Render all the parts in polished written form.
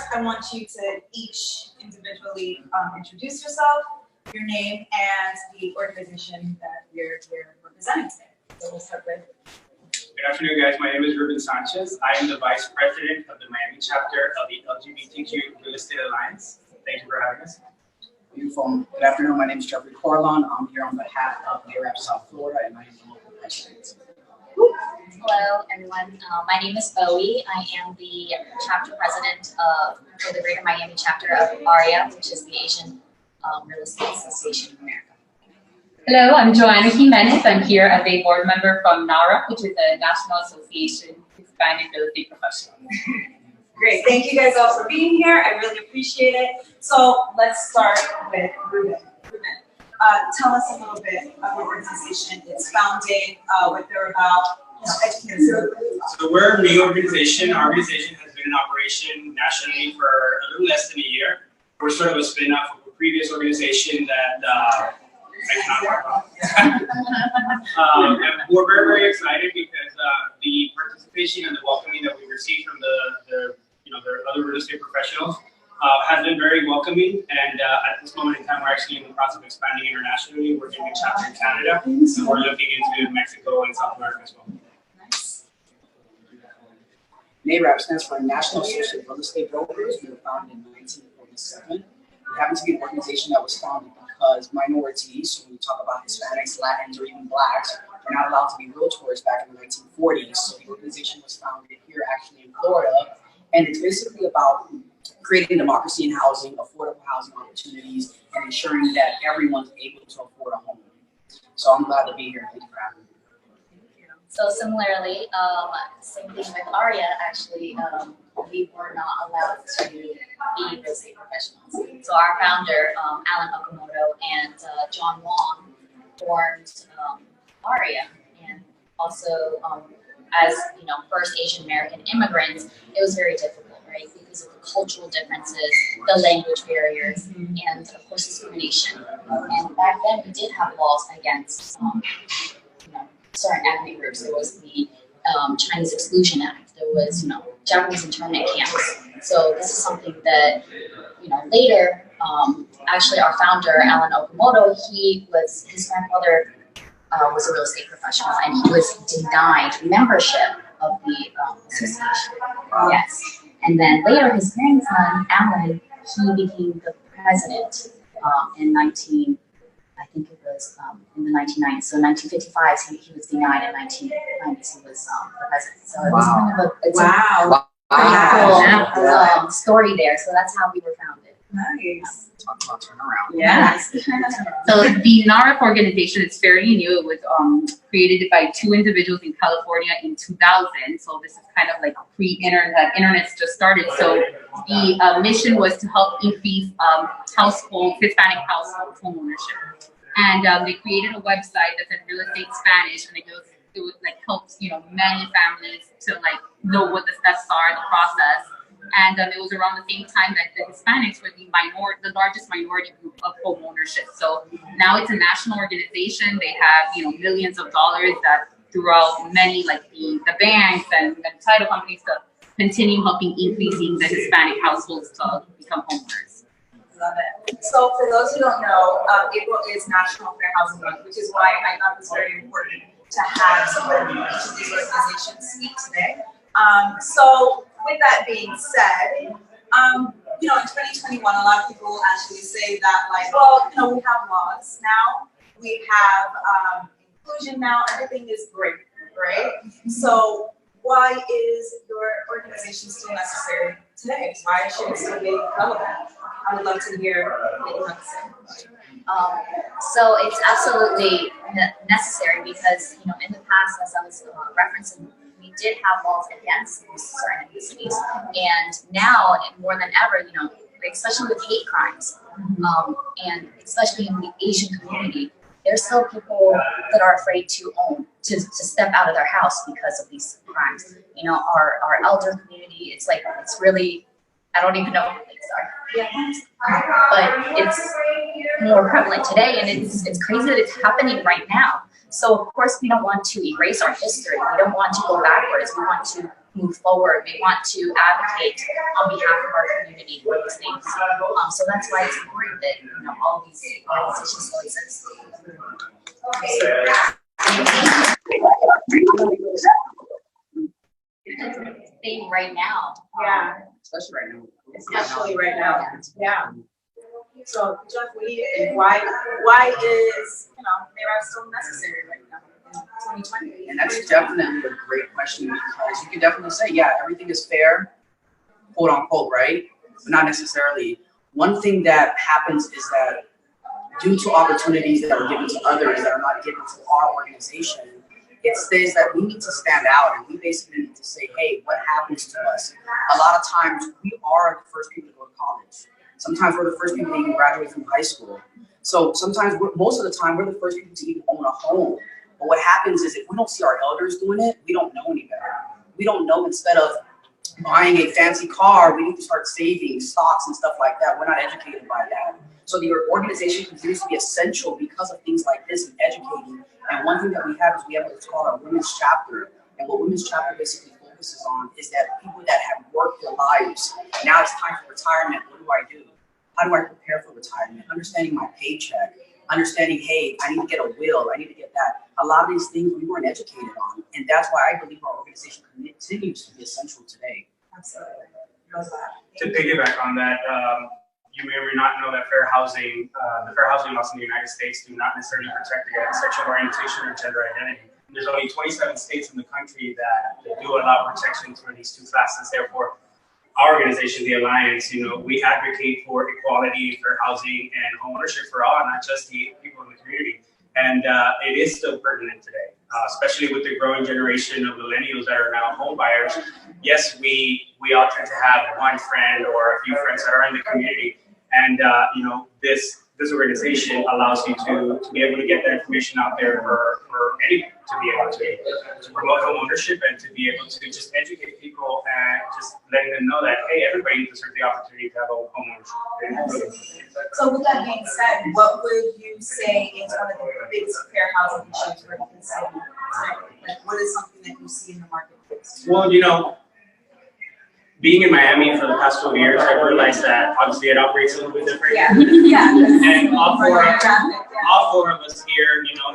First, I want you to each individually introduce yourself, your name, and the organization that you're representing today. So we'll start with. Good afternoon, guys. My name is Ruben Sanchez. I am the Vice President of the Miami chapter of the LGBTQ Real Estate Alliance. Thank you for having us. Beautiful. Good afternoon. My name is Jeffrey Corlon. I'm here on behalf of NAREP South Florida, and I am the local president. Hello, everyone. My name is Bowie. I am the chapter president for the Greater Miami chapter of ARIA, which is the Asian Real Estate Association of America. Hello, I'm Joanna Jimenez. I'm here as a board member from NARA, which is the National Association of Hispanic Real Estate Professionals. Great. Thank you guys all for being here. I really appreciate it. So let's start with Ruben. Tell us a little bit of your organization, its founding, what they're about, educate us. So we're a new organization. Our organization has been in operation nationally for a little less than a year. We're sort of a spin-off of a previous organization that I cannot talk about. And we're very, very excited because the participation and the welcoming that we received from the other real estate professionals has been very welcoming, and at this moment in time, we're actually in the process of expanding internationally. We're doing a chapter in Canada, and we're looking into Mexico and South America as well. Nice. NAREP stands for National Association of Real Estate Brokers. We were founded in 1947. We happen to be an organization that was founded because minorities, so when you talk about Hispanics, Latins, or even Blacks, were not allowed to be realtors back in the 1940s. So the organization was founded here actually in Florida, and it's basically about creating democracy in housing, affordable housing opportunities, and ensuring that everyone's able to afford a home. So I'm glad to be here. Thank you for having me. So similarly, same thing with ARIA, actually, we were not allowed to be real estate professionals. So our founder, Alan Okamoto, and John Wong formed ARIA, and also as first Asian American immigrants, it was very difficult, right? Because of the cultural differences, the language barriers, and of course discrimination. And back then, we did have laws against certain ethnic groups. There was the Chinese Exclusion Act. There was Japanese internment camps. So this is something that later, actually our founder Alan Okamoto, his grandfather was a real estate professional, and he was denied membership of the association. Yes. And then later, his grandson, Alan, he became the president in the 1990s. So 1955, he was denied. In 1990s, he was the president. So it was kind of a pretty cool story there. So that's how we were founded. Nice. Talk about turnaround. Yes. So the NAREP organization is fairly new. It was created by two individuals in California in 2000. So this is kind of like pre-internet. Internet's just started. So the mission was to help increase Hispanic household home ownership. And they created a website that said Real Estate Spanish, and it helps many families to know what the steps are, the process. And it was around the same time that the Hispanics were the largest minority group of home ownership. So now it's a national organization. They have millions of dollars that throughout many the banks and the title companies to continue helping increasing the Hispanic households to become homeowners. Love it. So for those who don't know, April is National Fair Housing Month, which is why I thought it was very important to have someone from each of these organizations speak today. So with that being said, in 2021, a lot of people actually say that we have laws now, we have inclusion now, everything is great, right? So why is your organization still necessary today? Why should it still be relevant? I would love to hear what you have to say. So it's absolutely necessary because, in the past, as I was referencing, we did have laws against certain ethnicities. And now, more than ever, especially with hate crimes, and especially in the Asian community, there's still people that are afraid to step out of their house because of these crimes. Our elder community, it's really, I don't even know what things are. Yeah. But it's more prevalent today, and it's crazy that it's happening right now. So of course we don't want to erase our history. We don't want to go backwards. We want to move forward. We want to advocate on behalf of our community for these things. So that's why it's important that all these organizations still exist. Thing right now. Yeah. Especially right now. Especially right now. Yeah. So, Jeff, why is NARAD still necessary right now in 2020? And that's definitely a great question, because you can definitely say, yeah, everything is fair, quote unquote, right? But not necessarily. One thing that happens is that due to opportunities that are given to others that are not given to our organization, it says that we need to stand out, and we basically need to say, hey, what happens to us? A lot of times we are the first people to go to college. Sometimes we're the first people to even graduate from high school. So sometimes, most of the time, we're the first people to even own a home. But what happens is if we don't see our elders doing it, we don't know any better. We don't know, instead of buying a fancy car, we need to start saving stocks and stuff like that. We're not educated by that. So the organization continues to be essential because of things like this and educating. And one thing that we have is we have what's called our women's chapter. And what women's chapter basically focuses on is that people that have worked their lives, now it's time for retirement. What do I do? How do I prepare for retirement? Understanding my paycheck, understanding, hey, I need to get a will, I need to get that. A lot of these things we weren't educated on. And that's why I believe our organization continues to be essential today. Absolutely. To piggyback on that, you may or may not know that the fair housing laws in the United States do not necessarily protect against sexual orientation or gender identity. There's only 27 states in the country that do allow protections for these two classes. Therefore, our organization, the Alliance, we advocate for equality, fair housing, and home ownership for all, not just the people in the community. And it is still pertinent today, especially with the growing generation of millennials that are now home buyers. Yes, we all tend to have one friend or a few friends that are in the community, and this organization allows you to be able to get that information out there for anyone to be able to promote home ownership and to be able to just educate people and just letting them know that, hey, everybody deserves the opportunity to have a home ownership. So with that being said, what would you say is one of the biggest fair housing issues we're considering today? Like, what is something that you see in the marketplace? Well, being in Miami for the past 12 years, I've realized that obviously it operates a little bit different. Yeah. Yeah. And all four of us here,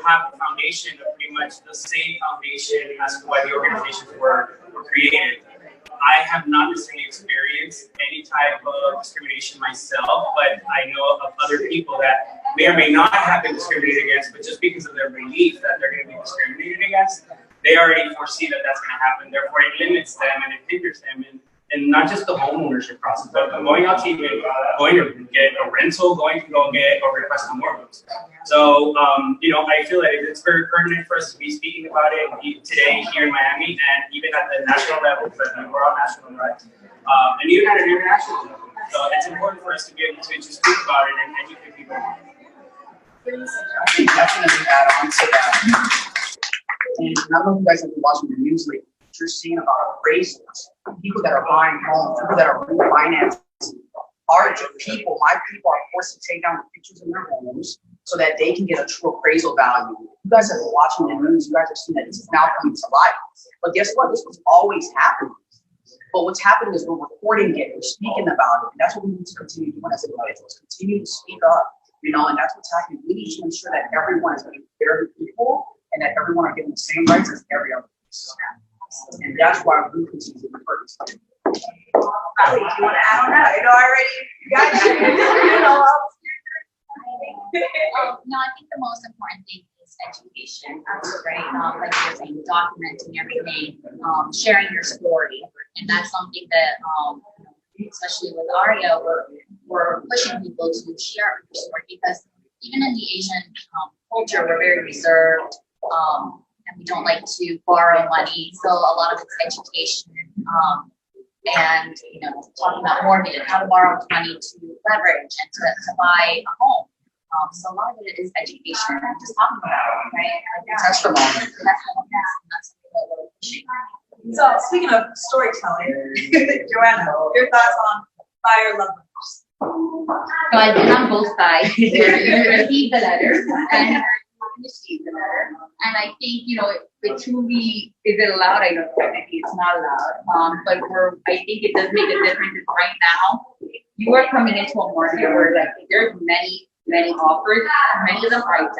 have a foundation of pretty much the same foundation as to why the organizations were created. I have not necessarily experienced any type of discrimination myself, but I know of other people that may or may not have been discriminated against, but just because of their belief that they're going to be discriminated against, they already foresee that that's going to happen. Therefore, it limits them and it hinders them. And not just the home ownership process, but going out to even going to get a rental, going to go get or request a mortgage. So, I feel that it's very pertinent for us to be speaking about it today here in Miami and even at the national level, because we're all national, right? And even at an international level. So it's important for us to be able to just speak about it and educate people. I think definitely add on to that. And I don't know if you guys have been watching the news lately. You're seeing about appraisals, people that are buying homes, people that are refinancing. My people are forced to take down the pictures of their homes so that they can get a true appraisal value. You guys have been watching the news, you guys have seen that this is now coming to light. But guess what? This was always happening. But what's happening is we're recording it, we're speaking about it, and that's what we need to continue doing as individuals. Continue to speak up, and that's what's happening. We need to ensure that everyone is being fair to people and that everyone are given the same rights as every other person. And that's why we continue to refer to something. Do you want to add on that? I know already. You guys, No, I think the most important thing is education, right? Like you're saying, documenting everything, sharing your story, and that's something that, especially with Aria, we're pushing people to share their story, because even in the Asian culture, we're very reserved. And we don't like to borrow money, so a lot of it's education, and talking about mortgage and how to borrow money to leverage and to buy a home. So a lot of it is education, and just talking about it, right? Testimony. That's something that we're pushing. So speaking of storytelling, Joanna, your thoughts on fire love letters? So I've been on both sides. You received the letter and you received the letter. And I think, you know, it truly, is it allowed? I know technically it's not allowed. But I think it does make a difference. Is right now, you are coming into a market where like there's many offers, many of them are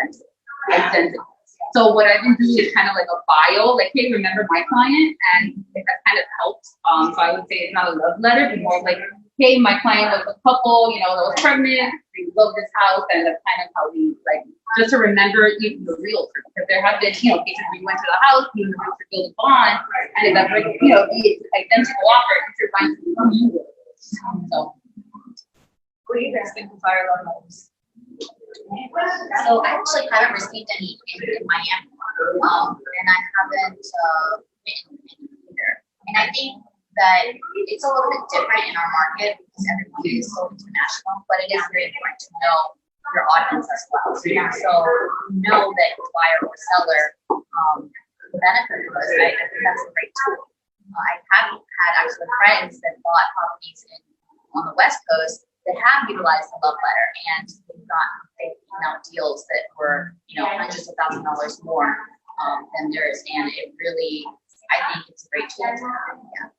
identical. So what I've been doing is kind of like a bio, like, hey, remember my client? And it has kind of helped. So I would say it's not a love letter, but more like, hey, my client was a couple, you know, that was pregnant, we love this house, and that's kind of how we, like, just to remember even the realtor, because there have been, you know, cases where you went to the house, you the realtor built a bond, and it's like, you know, the identical offer, if you're buying from you. So. What do you guys think of fire alarm homes? So I actually haven't received any in Miami, and I haven't been in either. And I think that it's a little bit different in our market because everybody is so international, but it is very important to know your audience as well. So know that your buyer or seller benefit from this. I think that's a great tool. I have had actually friends that bought properties on the West Coast that have utilized the love letter, and they've given out deals that were, you know, hundreds of $1,000s more than theirs, and it really, I think it's a great tool to have. Yeah.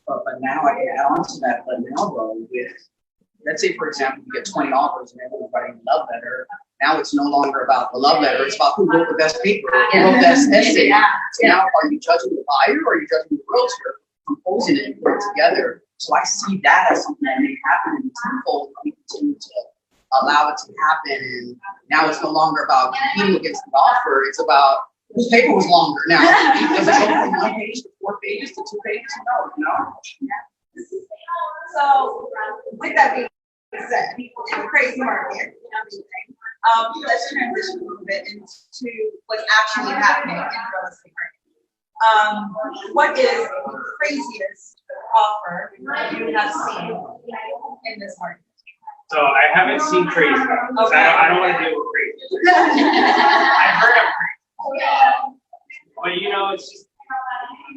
But now I can add on to that. But now though, with, let's say for example, you get 20 offers and everyone's writing a love letter. Now it's no longer about the love letter; it's about who wrote the best paper, who wrote the best essay. Yeah. So now, are you judging the buyer or are you judging the realtor composing it and putting it together? So I see that as something that may happen in tenfold. We continue to allow it to happen, and now it's no longer about competing against the offer. It's about whose paper was longer. Now, does it go from 1 page to 4 pages to 2 pages? No. So, with that being said, it's a crazy market. Let's transition a little bit into what's actually happening in the real estate market. What is the craziest offer you have seen in this market? So I haven't seen crazy. Okay. I don't want to deal with crazy. I've heard of crazy. But you know,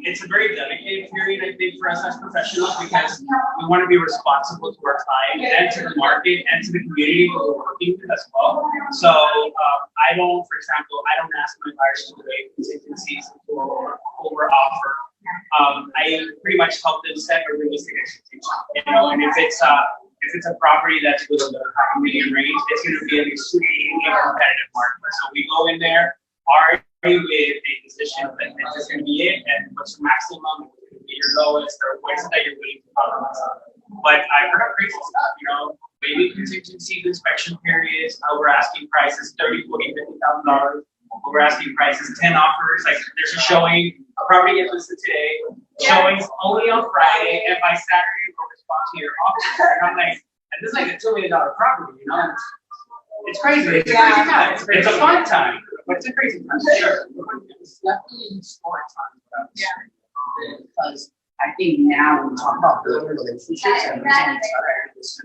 it's a very dedicated period, I think, for us as professionals, because we want to be responsible to our client and to the market and to the community that we're working with as well. So I don't ask my buyers to waive contingencies to over offer. I pretty much help them set a realistic expectation. You know, and if it's a property that's within the high medium range, it's going to be an extremely competitive market. So we go in there, with a position that this is going to be it, and what's your maximum, what's going to be your lowest, or what is it that you're willing to compromise on. But I've heard of crazy stuff, you know, maybe contingency inspection periods, we're asking prices $30,000, $40,000, $50,000. We're asking prices 10 offers. Like there's a showing, a property gets listed today, showings only on Friday, and by Saturday we'll respond to your offer. And I'm like, and this is like a $2 million property, you know? It's crazy. It's a crazy time. It's a fun time, but it's a crazy time. Sure. It's definitely smart time. Yeah. Because I think now when we talk about building relationships and using each other, it's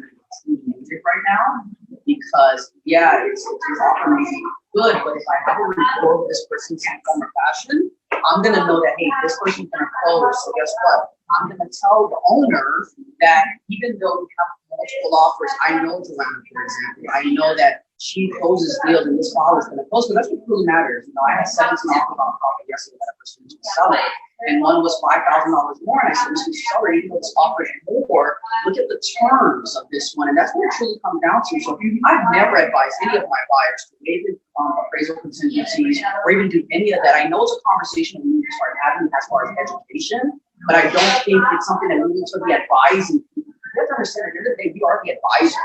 music right now. Because it's often maybe good, but if I have a rapport with this person in some form or fashion, I'm gonna know that, hey, this person's gonna close. So guess what? I'm gonna tell the owner that even though we have multiple offers, I know Joanna, for example. I know that she closes deals and this file is gonna close, but that's what really matters. You know, I had 17 offers on a property yesterday that a person was selling, and one was $5,000 more, and I said, Mr. Seller, even though this offer is more, look at the terms of this one, and that's what it truly comes down to. So I've never advised any of my buyers to waive appraisal contingencies or even do any of that. I know it's a conversation we need to start having as far as education, but I don't think it's something that we need to be advising people. You have to understand, at the end of the day, we are the advisors.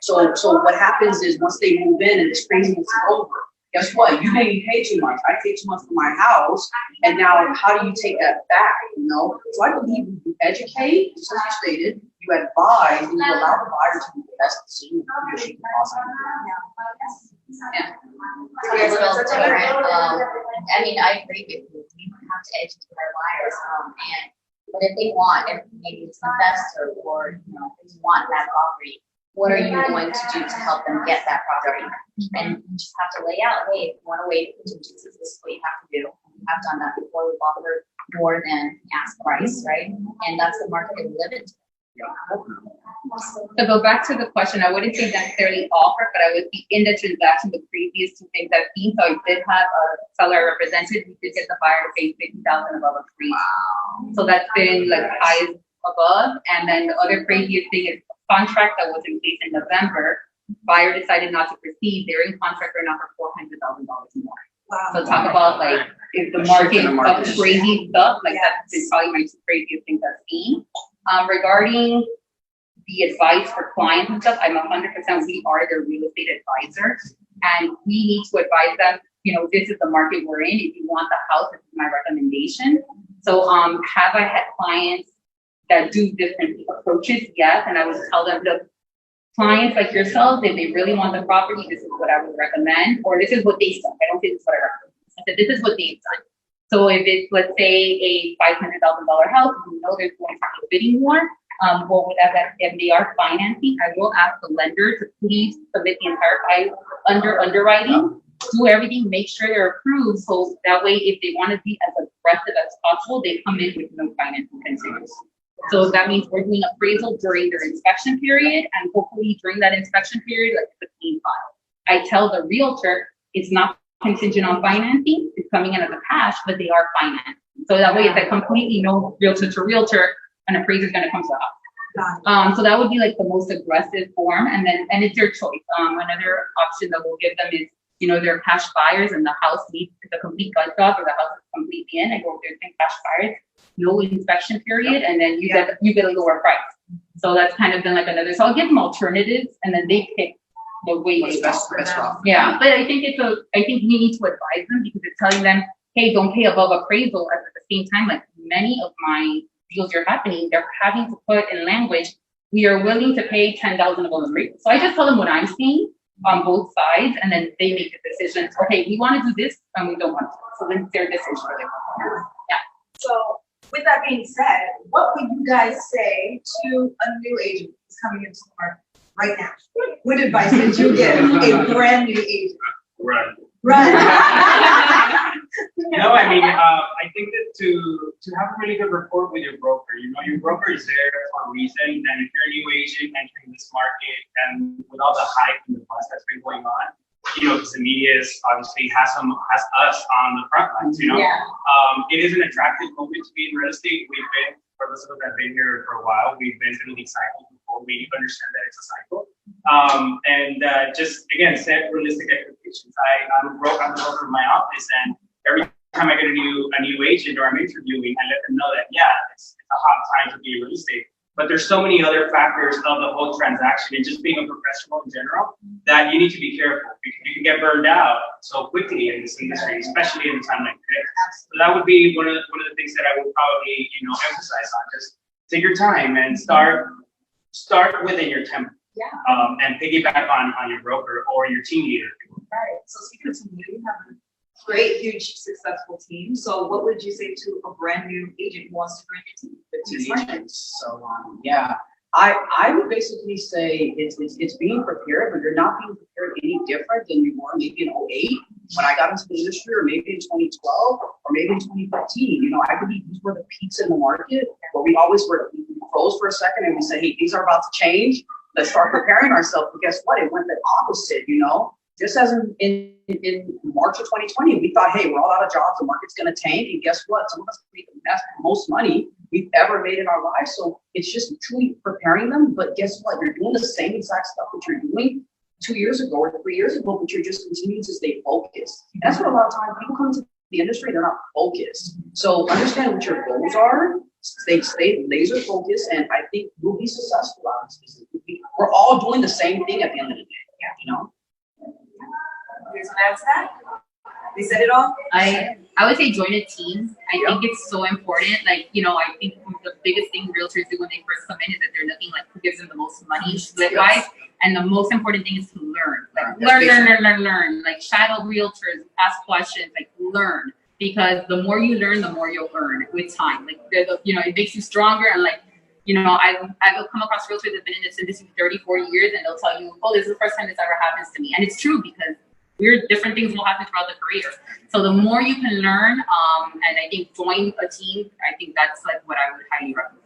So what happens is once they move in and this craziness is over, guess what? You made me pay too much. I paid too much for my house, and now how do you take that back? You know, so I believe you educate, just as you stated, you advise, and you allow the buyer to be the best decision that she can possibly do. Yeah. It's a little different. I mean, I agree with you. We have to educate our buyers, but if they want, if maybe it's an investor or if they want that property, what are you going to do to help them get that property? And you just have to lay out, hey, if you want to waive contingencies, this is what you have to do. We have done that before. We've offered more than ask price, right? And that's the market we live in. To go back to the question, I wouldn't say necessarily offer, but I would be in the transaction, the previous two things I've seen. So I did have a seller represented. We did get the buyer to pay $50,000 above a free. So that's been like highest above. And then the other craziest thing is a contract that was in place in November. Buyer decided not to proceed. They're in contract right now for $400,000 more. Wow. So talk about like if the market of crazy stuff, like that's probably my two craziest things I've seen. Regarding the advice for clients and stuff, I'm 100%, we are their real estate advisor, and we need to advise them, you know, this is the market we're in. If you want the house, this is my recommendation. So have I had clients that do different approaches? Yes, and I would tell them, look, clients like yourselves, if they really want the property, this is what I would recommend, or this is what they've done. I don't say this is what I recommend. I said, this is what they've done. So if it's, let's say, a $500,000 house, you know there's going to be a bidding war, well, if they are financing, I will ask the lender to please submit the entire file under underwriting, do everything, make sure they're approved, so that way if they want to be as aggressive as possible, they come in with no financing concerns. So that means we're doing appraisal during their inspection period, and hopefully during that inspection period, like the clean file. I tell the realtor it's not contingent on financing, it's coming in as a cash, but they are financed. So that way it's a completely no realtor to realtor, an appraiser is going to come to the house. So that would be like the most aggressive form, and it's their choice. Another option that we'll give them is, you know, they're cash buyers and the house needs the complete gut job or the house is completely in, and go if they're cash buyers, no inspection period, and then you get a lower price. So that's kind of been like another. So I'll give them alternatives, and then they pick the way they best. Yeah, but I think I think we need to advise them because it's telling them, hey, don't pay above appraisal. At the same time, like many of my deals are happening, they're having to put in language, we are willing to pay $10,000 above appraisal. So I just tell them what I'm seeing on both sides, and then they make the decision. Okay, we want to do this, and we don't want to. So then it's their decision. Yeah. So with that being said, what would you guys say to a new agent who's coming into the market right now? What advice would you give a brand new agent? Run. No, I mean, I think that to have a really good rapport with your broker, you know, your broker is there for a reason. And if you're a new agent entering this market, and with all the hype and the buzz that's been going on, you know, because the media is obviously has us on the front lines. You know, it is an attractive moment to be in real estate. We've been, for those of us that have been here for a while, we've been through these cycles before. We understand that it's a cycle. Just again, set realistic expectations. I'm the broker in my office, and every time I get a new agent or I'm interviewing, I let them know that it's a hot time to be in real estate. But there's so many other factors of the whole transaction and just being a professional in general that you need to be careful because you can get burned out so quickly in this industry, especially in a time like today. So that would be one of the things that I would probably emphasize on. Just take your time and start within your tempo. And piggyback on your broker or your team leader. Right. So speaking of team leader, you have a great, huge, successful team. So what would you say to a brand new agent who wants to bring your team? So I would basically say it's being prepared, but you're not being prepared any different than you were maybe in 2008 when I got into the industry, or maybe in 2012, or maybe in 2015. You know, I believe these were the peaks in the market where we always were froze for a second and we said, hey, things are about to change. Let's start preparing ourselves. But guess what? It went the opposite, you know. Just as in March of 2020, we thought, hey, we're all out of jobs, the market's going to tank. And guess what? Some of us made the most money we've ever made in our lives. So it's just truly preparing them. But guess what? You're doing the same exact stuff that you're doing 2 years ago or 3 years ago, but you're just continuing to stay focused. And that's what a lot of times people come into the industry, they're not focused. So understand what your goals are. Stay laser focused, and I think we'll be successful out of this business. We're all doing the same thing at the end of the day, you know? You guys want to add to that? They said it all? I would say join a team. I think it's so important. Like, you know, I think the biggest thing realtors do when they first come in is that they're looking like who gives them the most money split-wise. And the most important thing is to learn. Like learn. Like shadow realtors, ask questions, like learn. Because the more you learn, the more you'll earn with time. Like, it makes you stronger. And like, you know, I've come across realtors that have been in this industry 30, 40 years, and they'll tell you, oh, this is the first time this ever happens to me. And it's true because different things will happen throughout the career. So the more you can learn, and I think join a team, I think that's like what I would highly recommend.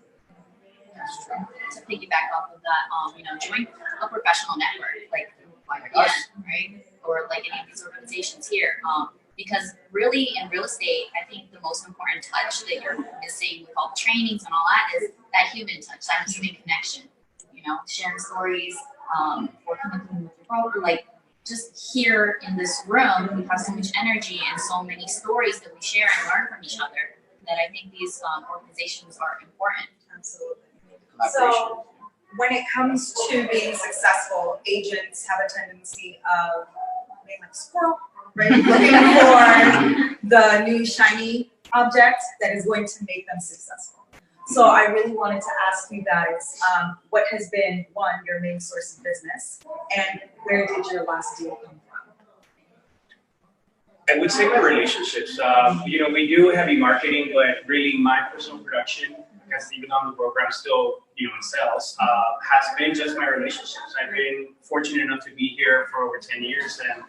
to piggyback off of that, join a professional network like us. right? Or like any of these organizations here. Because really in real estate, I think the most important touch that you're missing with all the trainings and all that is that human touch, that human connection. Sharing stories, working with your broker, like just here in this room, we have so much energy and so many stories that we share and learn from each other that I think these organizations are important. Absolutely. So when it comes to being successful, agents have a tendency of being like a squirrel, right? Looking for the new shiny object that is going to make them successful. So I really wanted to ask you guys, what has been, one, your main source of business, and where did your last deal come from? I would say my relationships. We do heavy marketing, but really my personal production, because even though I'm the broker, I'm still, in sales, has been just my relationships. I've been fortunate enough to be here for over 10 years, and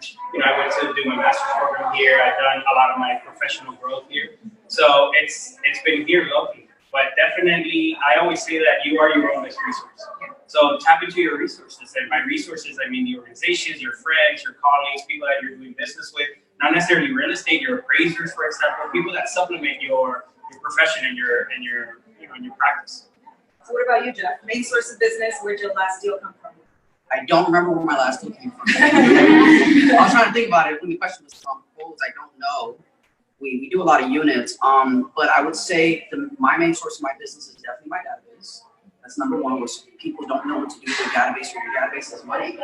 I went to do my master's program here. I've done a lot of my professional growth here, so it's been here locally. But definitely, I always say that you are your own best resource. So tap into your resources. And by resources, I mean the organizations, your friends, your colleagues, people that you're doing business with. Not necessarily real estate, your appraisers, for example, people that supplement your profession and your practice. So what about you, Jeff? Main source of business, where'd your last deal come from? I don't remember where my last deal came from. I was trying to think about it when the question was posed. I don't know. We do a lot of units, but I would say my main source of my business is definitely my database. That's number one, which people don't know what to do with their database, or your database is money.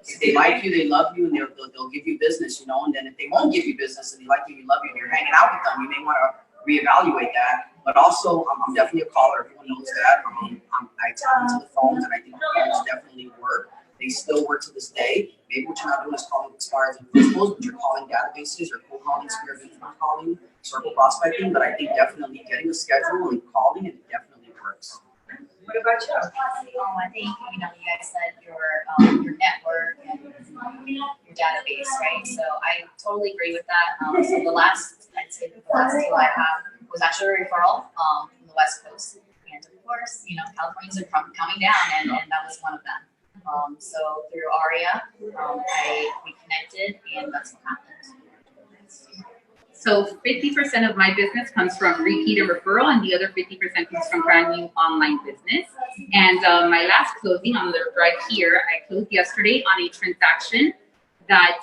If they like you, they love you, and they'll give you business, and then if they won't give you business and they like you, love you, and you're hanging out with them, you may want to reevaluate that. But also, I'm definitely a caller. Everyone knows that. I tap into the phones, and I think the phones definitely work. They still work to this day. Maybe what you're not doing is calling expires and physicals, but you're calling databases or cold calling, sphere of influence calling, circle prospecting. But I think definitely getting a schedule and calling it definitely works. What about you? I think you guys said your network and your database, right? So I totally agree with that. So the last deal I have was actually a referral from the West Coast, and of course, Californians are coming down, and that was one of them. So through Aria, we connected, and that's what happened. So 50% of my business comes from repeat and referral, and the other 50% comes from brand new online business. And my last closing on the right here, I closed yesterday on a transaction that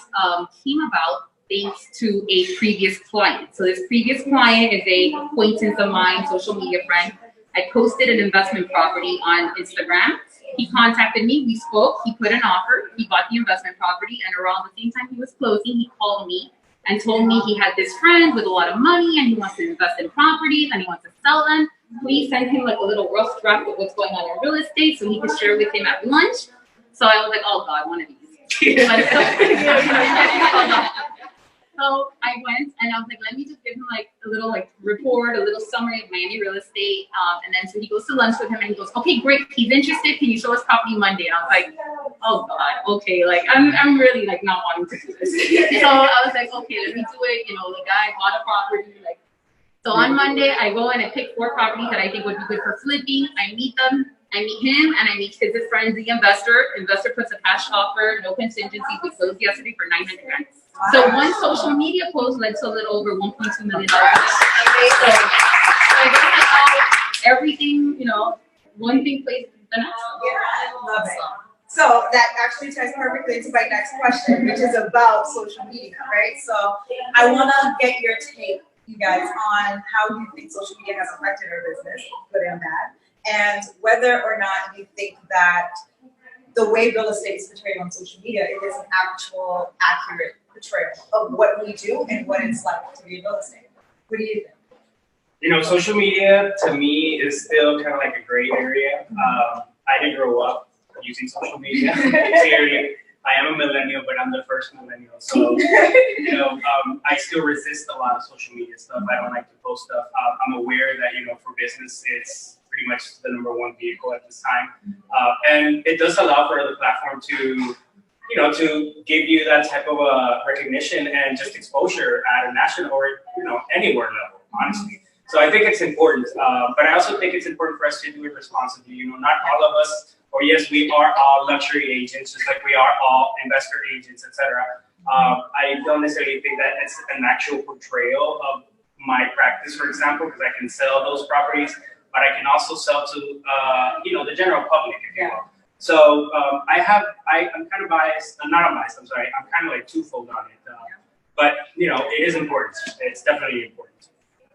came about thanks to a previous client. So this previous client is a acquaintance of mine, social media friend. I posted an investment property on Instagram. He contacted me, we spoke, he put an offer, he bought the investment property, and around the same time he was closing, he called me and told me he had this friend with a lot of money and he wants to invest in properties and he wants to sell them. Please send him like a little rough draft of what's going on in real estate so he could share with him at lunch. So I was like, oh God, one of these. So I went and I was like, let me just give him like a little report, a little summary of Miami real estate. And then so he goes to lunch with him and he goes, okay, great, he's interested. Can you show us property Monday? And I was like, oh God, okay, I'm really not wanting to do this. So I was like, okay, let me do it. The guy bought a property. So on Monday, I go and I pick 4 properties that I think would be good for flipping. I meet them. I meet him and I meet his friend, the investor. Investor puts a cash offer, no contingency. We closed yesterday for $900,000. So one social media post led to a little over $1.2 million. So I guess how everything, one thing plays the next. Yeah, I love it. So that actually ties perfectly into my next question, which is about social media, right? So I want to get your take, you guys, on how you think social media has affected our business, good and bad, and whether or not you think that the way real estate is portrayed on social media is an actual accurate portrayal of what we do and what it's like to be in real estate. What do you think? Social media to me is still kind of like a gray area. I didn't grow up using social media. Clearly, I am a millennial, but I'm the first millennial. So, I still resist a lot of social media stuff. I don't like to post stuff. I'm aware that, for business, it's pretty much the #1 vehicle at this time. And it does allow for the platform to, to give you that type of recognition and just exposure at a national or, anywhere level, honestly. So I think it's important, but I also think it's important for us to do it responsibly. You know, not all of us, or yes, we are all luxury agents, just like we are all investor agents, etc. I don't necessarily think that it's an actual portrayal of my practice, for example, because I can sell those properties, but I can also sell to you know, the general public, if you will. So I'm kind of biased. I'm not unbiased. I'm sorry. I'm kind of like twofold on it. But you know, it is important. It's definitely important.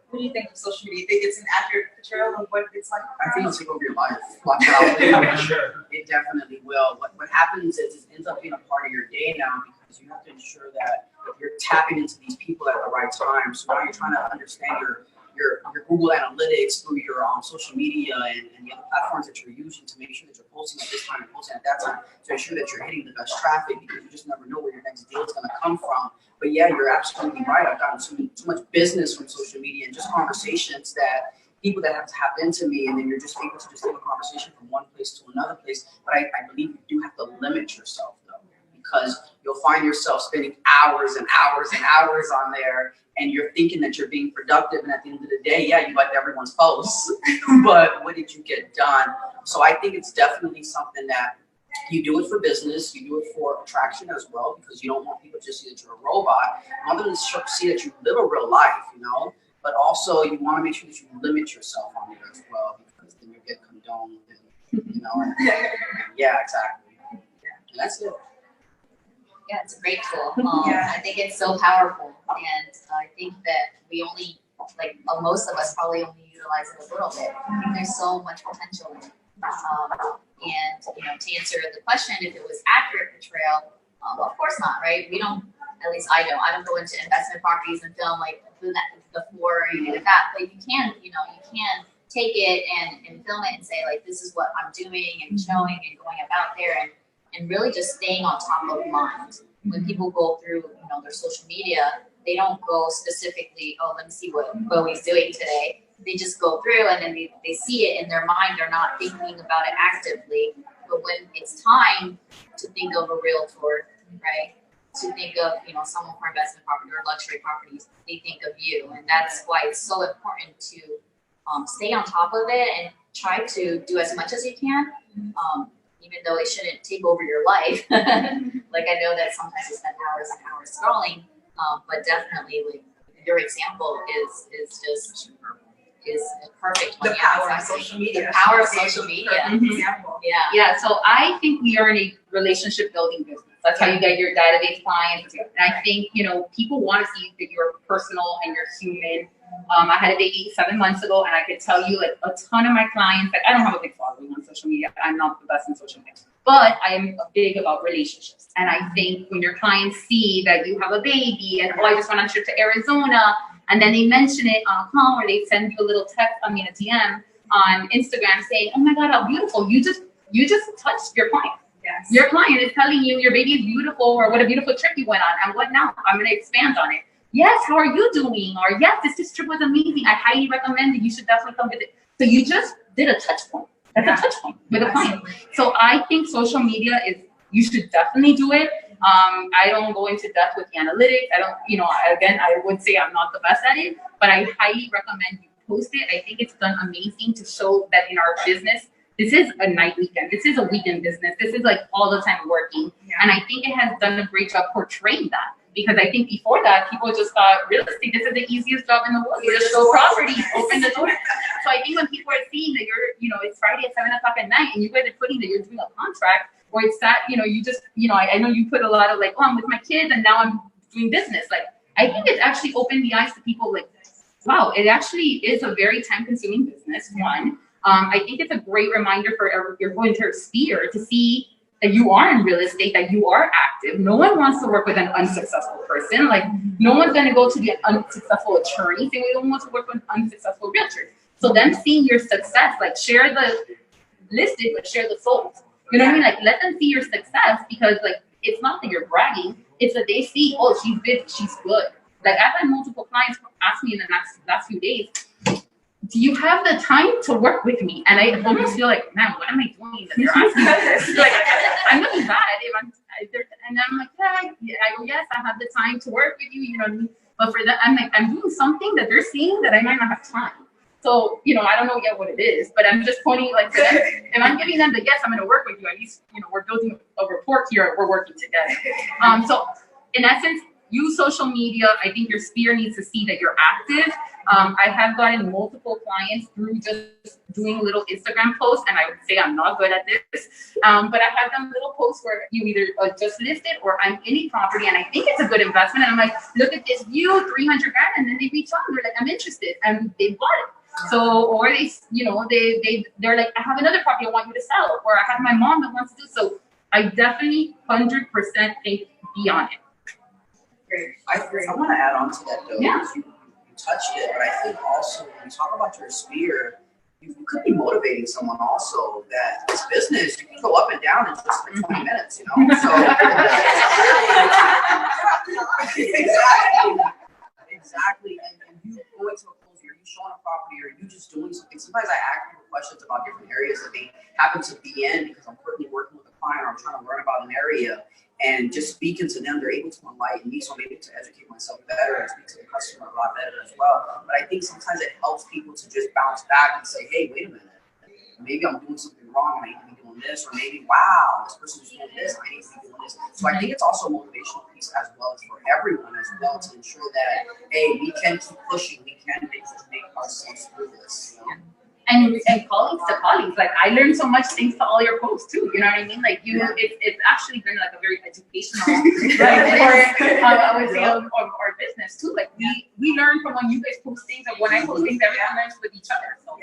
What do you think of social media? You think it's an accurate portrayal of what it's like? I think it'll take over your life. Watch out. Sure. It definitely will. What happens is it ends up being a part of your day now because you have to ensure that you're tapping into these people at the right time. So now you're trying to understand your Google Analytics through your social media and the other platforms that you're using to make sure that you're posting at this time and posting at that time to ensure that you're hitting the best traffic because you just never know where your next deal is going to come from. But yeah, you're absolutely right. I've gotten so much business from social media and just conversations that people that have tapped into me, and then you're just able to just have a conversation from one place to another place. But I believe you do have to limit yourself though, because you'll find yourself spending hours and hours and hours on there, and you're thinking that you're being productive, and at the end of the day, yeah, you liked everyone's posts, but what did you get done? So I think it's definitely something that you do it for business, you do it for attraction as well, because you don't want people to just see that you're a robot. You want them to see that you live a real life, you know? But also you want to make sure that you limit yourself on it as well, because then you get condoned, and, you know? Yeah, exactly. And that's it. Yeah, it's a great tool. I think it's so powerful, and I think that we only, like most of us, probably only utilize it a little bit. I think there's so much potential in it. And you know, to answer the question, if it was accurate portrayal, of course not, right? We don't. At least I don't. I don't go into investment properties and film like before or you did that. But you can, you know, you can take it and film it and say like, this is what I'm doing and showing and going about there and really just staying on top of mind. When people go through, you know, their social media, they don't go specifically, oh, let me see what Boe's doing today. They just go through and then they see it in their mind. They're not thinking about it actively. But when it's time to think of a realtor, right, to think of, you know, someone for investment property or luxury properties, they think of you. And that's why it's so important to stay on top of it and try to do as much as you can. Even though it shouldn't take over your life. Like I know that sometimes you spend hours and hours scrolling, but definitely like your example is perfect. The power of social media. The power of social media. Example. Yeah. Yeah, so I think we are in a relationship building business. That's how you get your database clients. And I think, you know, people want to see that you're personal and you're human. I had a baby 7 months ago, and I could tell you, like, a ton of my clients, like, I don't have a big following on social media. I'm not the best in social media. But I am big about relationships. And I think when your clients see that you have a baby and, oh, I just went on a trip to Arizona, and then they mention it on a call or they send you a little text, a DM on Instagram saying, oh my God, how beautiful. You just touched your client. Yes. Your client is telling you your baby is beautiful or what a beautiful trip you went on. And what now? I'm going to expand on it. Yes, how are you doing? Or yes, this trip was amazing. I highly recommend it. You should definitely come visit. So you just did a touch point. That's a touch point with a client. So I think social media you should definitely do it. I don't go into depth with the analytics. I don't, you know, again, I would say I'm not the best at it, but I highly recommend you post it. I think it's done amazing to show that in our business, this is a night weekend. This is a weekend business. This is like all the time working. Yeah. And I think it has done a great job portraying that. Because I think before that, people just thought real estate, this is the easiest job in the world. You just show property, open the door. So I think when people are seeing that you're, you know, it's Friday at 7 o'clock at night and you guys are putting that you're doing a contract, or it's that, you know, you just, you know, I know you put a lot of like, oh, I'm with my kids and now I'm doing business. Like, I think it's actually opened the eyes to people like, wow, it actually is a very time consuming business, one. I think it's a great reminder for your whole entire sphere to see that you are in real estate, that you are active. No one wants to work with an unsuccessful person. Like, no one's going to go to the unsuccessful attorney saying we don't want to work with unsuccessful realtors. So them seeing your success, like share the listed, but share the sold. You know what I mean? Like, let them see your success, because like, it's not that you're bragging. It's that they see, oh, she's good, she's good. Like, I've had multiple clients ask me in the last few days, do you have the time to work with me? And I almost feel like, man, what am I doing that they're asking me this? Like, I'm looking bad and I'm like, yeah, I go, yes, I have the time to work with you, you know what I mean? But for that, I'm like, I'm doing something that they're seeing that I might not have time. So, you know, I don't know yet what it is, but I'm just pointing like to them. If I'm giving them the yes, I'm going to work with you. At least, you know, we're building a rapport here. We're working together. So in essence, use social media. I think your sphere needs to see that you're active. I have gotten multiple clients through just doing little Instagram posts, and I would say I'm not good at this. But I have done little posts where you either just listed or I'm in a property and I think it's a good investment. And I'm like, look at this view, 300 grand. And then they reach out and they're like, I'm interested. And they bought it. So, or they, you know, they're like, I have another property I want you to sell, or I have my mom that wants to do so. I definitely 100% think be on it. Great. I want to add on to that though. Yeah. You touched it, but I think also when you talk about your sphere, you could be motivating someone also that this business, you can go up and down in just like 20 minutes, you know? So, exactly. And you going to a closing, or you showing a property, or you just doing something. Sometimes I ask people questions about different areas that they happen to be in because I'm currently working with a client or I'm trying to learn about an area. And just speaking to them, they're able to enlighten me, so I'm able to educate myself better and speak to the customer a lot better as well. But I think sometimes it helps people to just bounce back and say, hey, wait a minute, maybe I'm doing something wrong, I need to be doing this, or maybe, wow, this person's doing this, I need to be doing this. So I think it's also a motivational piece as well as for everyone as well to ensure that, hey, we can keep pushing, we can make ourselves through this, you know? And colleagues to colleagues, like I learned so much thanks to all your posts too. You know what I mean? Like it's actually been like a very educational, right? I would say, or business too. Like we learn from when you guys post things, and when I post things, everyone learns with each other. So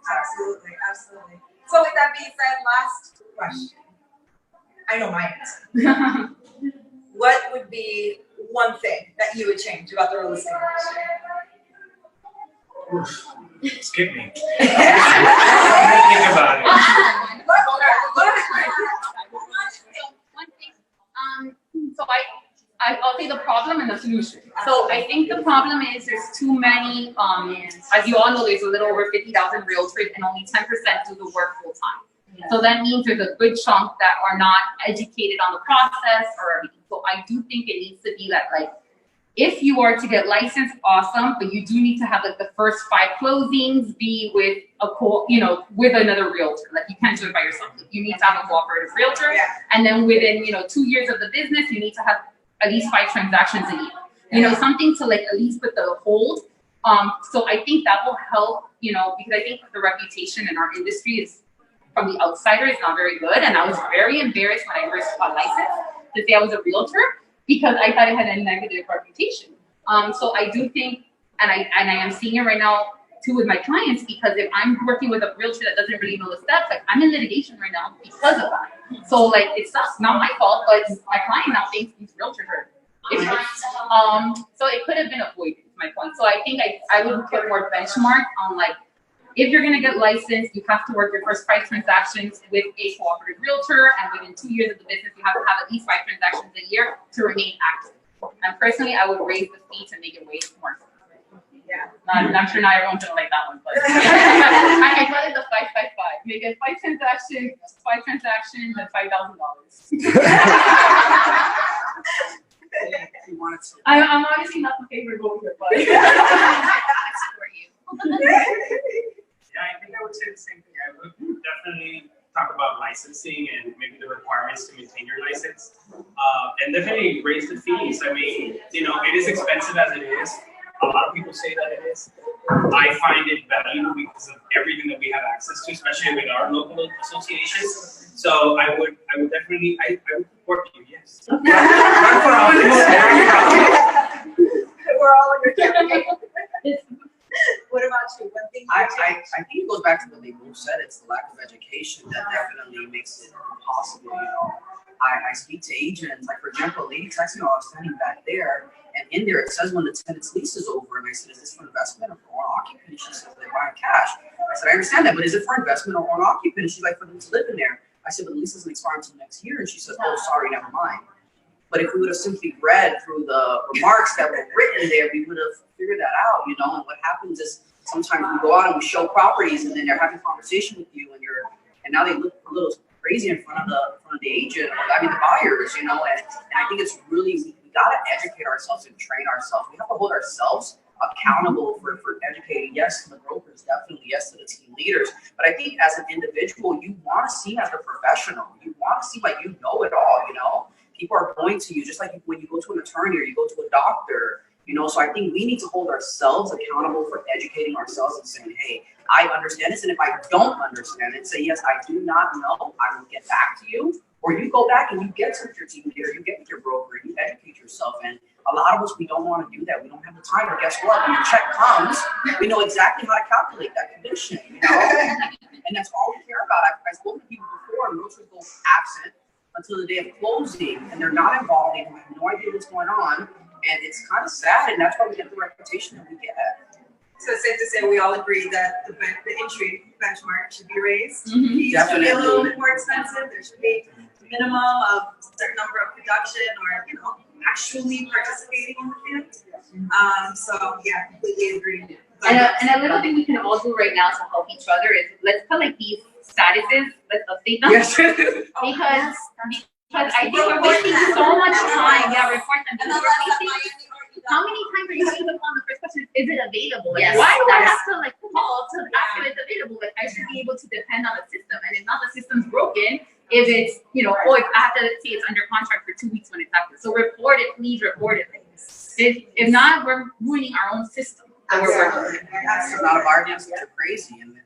Absolutely, absolutely. So with that being said, last question. I know my answer. What would be one thing that you would change about the real estate industry? Skip me. Think about it. So I'll say the problem and the solution. So I think the problem is there's too many, as you all know, there's a little over 50,000 realtors and only 10% do the work full time. So that means there's a good chunk that are not educated on the process or everything. So I do think it needs to be that, like, if you are to get licensed, awesome, but you do need to have like the first 5 closings be with with another realtor. Like you can't do it by yourself. You need to have a cooperative realtor, and then within 2 years of the business, you need to have at least 5 transactions a year. Something to like at least put the hold. So I think that will help. Because I think the reputation in our industry is from the outsider is not very good, and I was very embarrassed when I first got licensed to say I was a realtor, because I thought it had a negative reputation. So I do think, and I am seeing it right now too with my clients, because if I'm working with a realtor that doesn't really know the steps, like I'm in litigation right now because of that. So like it sucks, not my fault, but my client now thinks these realtors are idiots. So it could have been avoided, is my point. So I think I would put more benchmark on like, if you're going to get licensed, you have to work your first 5 transactions with a cooperative realtor, and within 2 years of the business, you have to have at least 5 transactions a year to remain active. And personally, I would raise the fee to make it way more. Yeah. I'm sure not everyone's going to like that one, but I call it the 555. You get 5 transactions, and $5,000. I'm obviously not the favorite over here, but I support you. Yeah, I think I would say the same thing. I would definitely talk about licensing and maybe the requirements to maintain your license. And definitely raise the fees. I mean, it is expensive as it is. A lot of people say that it is. I find it valuable because of everything that we have access to, especially with our local associations. So I would definitely, I would support you, yes. We're all in your campaign. What about you? One thing I think it goes back to what they both said. It's the lack of education that definitely makes it impossible. I speak to agents, like for example, a lady texted me while I was standing back there, and in there it says when the tenant's lease is over, and I said, is this for investment or for an occupant? She said, they're buying cash. I said, I understand that, but is it for investment or an occupant? And she's like, for them to live in there. I said, but the lease doesn't expire until next year. And she says, oh, sorry, never mind. But if we would have simply read through the remarks that were written there, we would have figured that out, And what happens is sometimes we go out and we show properties, and then they're having a conversation with you, and now they look a little crazy in front of the agent, or the buyers, And I think it's really, we gotta educate ourselves and train ourselves. We have to hold ourselves accountable for educating, yes, to the brokers, definitely, yes, to the team leaders. But I think as an individual, you want to seem as a professional. You want to seem like you know it all, you know? People are going to you, just like when you go to an attorney or you go to a doctor, you know? So I think we need to hold ourselves accountable for educating ourselves and saying, hey, I understand this. And if I don't understand it, say, yes, I do not know. I will get back to you. Or you go back and you get with your team leader, you get with your broker, you educate yourself. And a lot of us, we don't want to do that. We don't have the time. But guess what? When your check comes, we know exactly how to calculate that commission, you know? And that's all we care about. I've spoken to people before, and realtors go absent until the day of closing, and they're not involved. They have no idea what's going on. And it's kind of sad, and that's why we get the reputation that we get. So it's safe to say we all agree that the entry benchmark should be raised. Mhm. Fees should be a little Definitely. bit more expensive. There should be a minimum of a certain number of production or, you know, actually participating in the field. So yeah, completely agree. And a little thing we can all do right now to help each other is let's put like these statuses, let's update them. Yes. Because I think we're wasting so much time. Yeah, report them. And Because then we're let's wasting, how many times are you going to on the first question? Is it available? Like, Yes, why do I that is- have to like call to ask if it's available? Like, I should be able to depend on the system. And if not, the system's broken. If it's, you know, or if I have to see it's under contract for 2 weeks when it's active. So report it, please report it. If not, we're ruining our own system. that we're working with. It's a lot of arguments that are crazy. And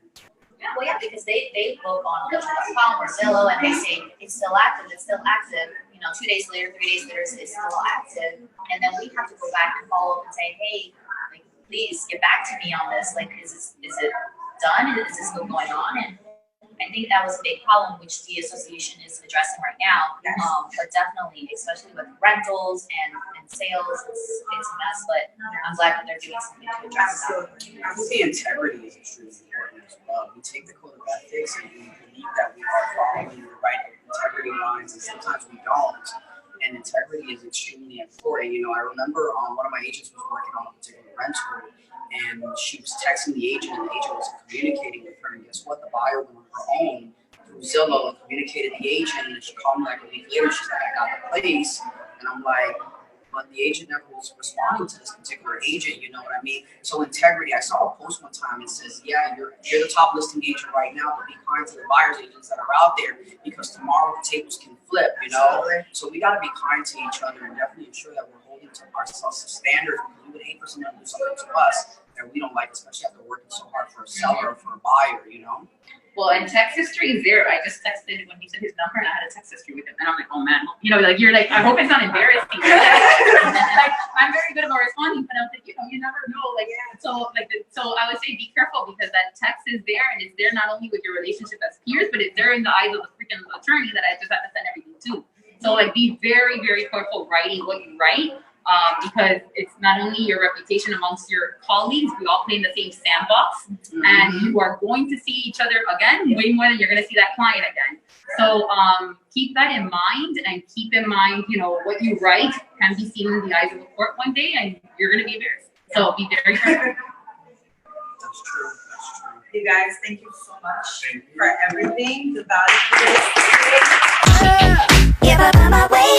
Well, yeah, because they look on Realtor.com or Zillow and they say it's still active, it's still active. You know, 2 days later, 3 days later, it's still active. And then we have to go back and follow up and say, hey, like, please get back to me on this. Like, is it done? Is this still going on? And I think that was a big problem, which the association is addressing right now. But definitely, especially with rentals and sales, it's a mess. But I'm glad that they're doing something to address that. I think the integrity is extremely important as well. We take the code of ethics and we believe that we are following the right integrity lines, and sometimes we don't. And integrity is extremely important. You know, I remember one of my agents was working on a particular rental, and she was texting the agent, and the agent wasn't communicating with her. And guess what? The buyer went on her own through Zillow and communicated the agent, and she called me like a week later. She's like, I got the place. And I'm like, but the agent never was responding to this particular agent, you know what I mean? So integrity, I saw a post one time, it says, yeah, you're the top listing agent right now, but be kind to the buyer's agents that are out there, because tomorrow the tables can flip, you know? So we gotta be kind to each other and definitely ensure that we're holding to ourselves to standards, because we would hate for someone to do something to us that we don't like, especially after working so hard for a seller or for a buyer, you know? Well, and text history is there. I just texted when he said his number, and I had a text history with him, and I'm like, oh man, you know, like you're like, I hope it's not embarrassing. Like, I'm very good about responding, but I'm like, you know, you never know. Like, so I would say be careful, because that text is there, and it's there not only with your relationship as peers, but it's there in the eyes of the freaking attorney that I just have to send everything to. So like, be very, very careful writing what you write. Because it's not only your reputation amongst your colleagues, we all play in the same sandbox, and you are going to see each other again way more than you're going to see that client again. So keep that in mind, and keep in mind, you know, what you write can be seen in the eyes of the court one day, and you're going to be embarrassed. So be very careful. That's true, that's true. You guys, thank you so much for everything, the value of this. Give up on my way.